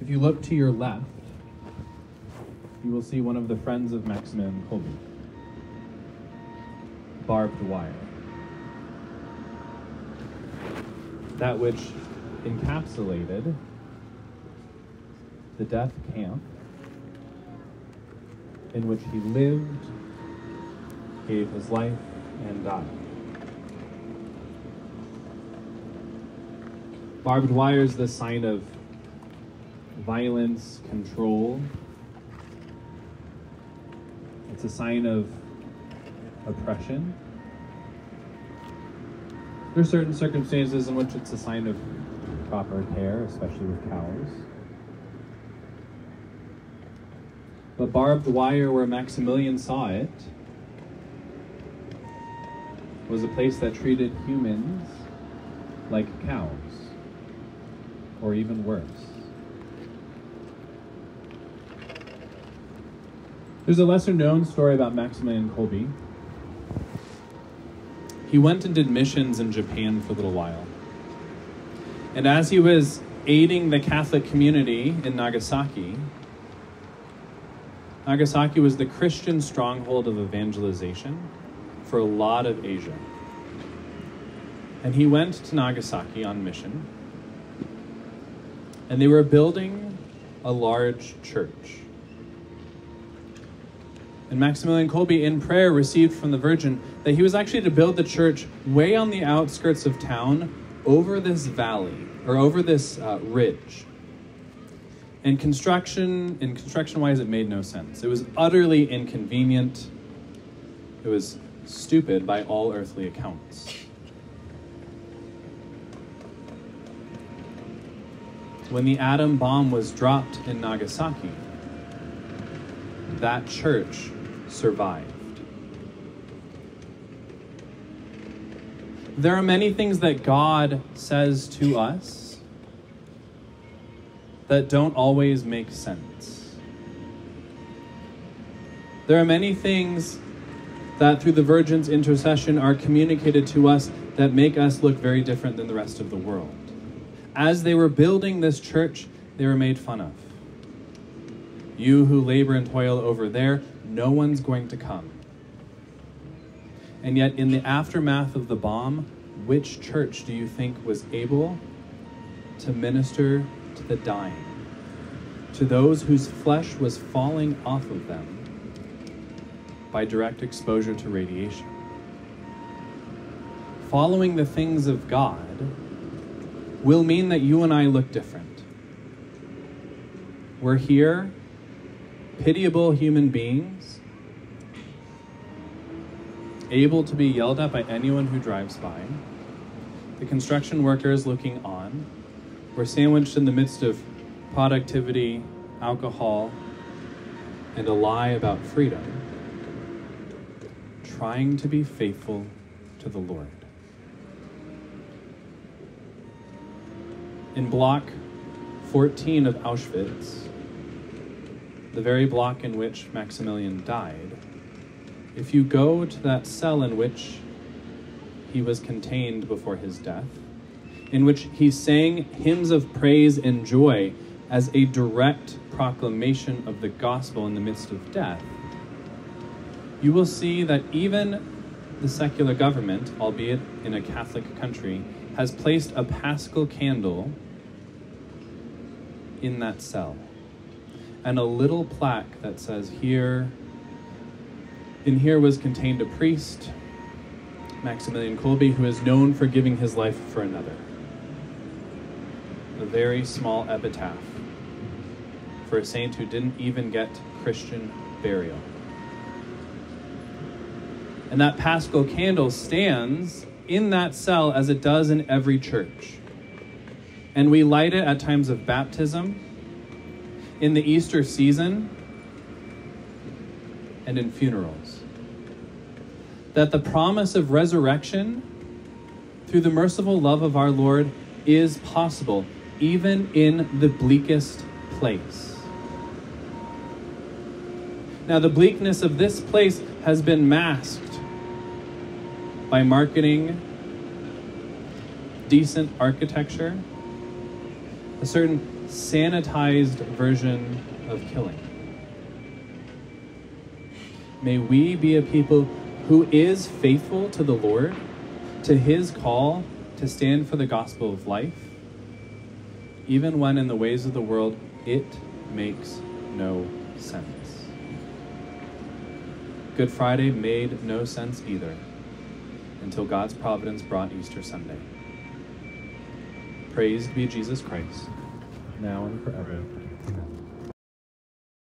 If you look to your left, you will see one of the friends of Maximilian Kolbe, barbed wire. That which encapsulated the death camp in which he lived, gave his life, and died. Barbed wire is the sign of violence, control. It's a sign of oppression. There are certain circumstances in which it's a sign of proper care, especially with cows. But barbed wire, where Maximilian saw it, was a place that treated humans like cows, or even worse. There's a lesser-known story about Maximilian Kolbe. He went and did missions in Japan for a little while. And as he was aiding the Catholic community in Nagasaki, Nagasaki was the Christian stronghold of evangelization for a lot of Asia. And he went to Nagasaki on mission, and they were building a large church. And Maximilian Kolbe, in prayer, received from the Virgin that he was actually to build the church way on the outskirts of town, over this valley, or over this ridge. And construction-wise, it made no sense. It was utterly inconvenient. It was stupid by all earthly accounts. When the atom bomb was dropped in Nagasaki, that church survived. There are many things that God says to us that don't always make sense. There are many things that through the Virgin's intercession are communicated to us that make us look very different than the rest of the world. As they were building this church, they were made fun of. You who labor and toil over there, no one's going to come. And yet in the aftermath of the bomb, which church do you think was able to minister to the dying, to those whose flesh was falling off of them by direct exposure to radiation? Following the things of God will mean that you and I look different. We're here, pitiable human beings, able to be yelled at by anyone who drives by. The construction workers looking on. We're sandwiched in the midst of productivity, alcohol, and a lie about freedom, trying to be faithful to the Lord. In block 14 of Auschwitz, the very block in which Maximilian died, if you go to that cell in which he was contained before his death, in which he sang hymns of praise and joy as a direct proclamation of the gospel in the midst of death, you will see that even the secular government, albeit in a Catholic country, has placed a Paschal candle in that cell, and a little plaque that says, in here was contained a priest, Maximilian Kolbe, who is known for giving his life for another. A very small epitaph for a saint who didn't even get Christian burial. And that Paschal candle stands in that cell as it does in every church. And we light it at times of baptism, in the Easter season, and in funerals. That the promise of resurrection through the merciful love of our Lord is possible, even in the bleakest place. Now, the bleakness of this place has been masked by marketing, decent architecture, a certain sanitized version of killing. May we be a people who is faithful to the Lord, to his call to stand for the gospel of life, even when in the ways of the world it makes no sense. Good Friday made no sense either, until God's providence brought Easter Sunday. Praised be Jesus Christ, now and forever. Amen.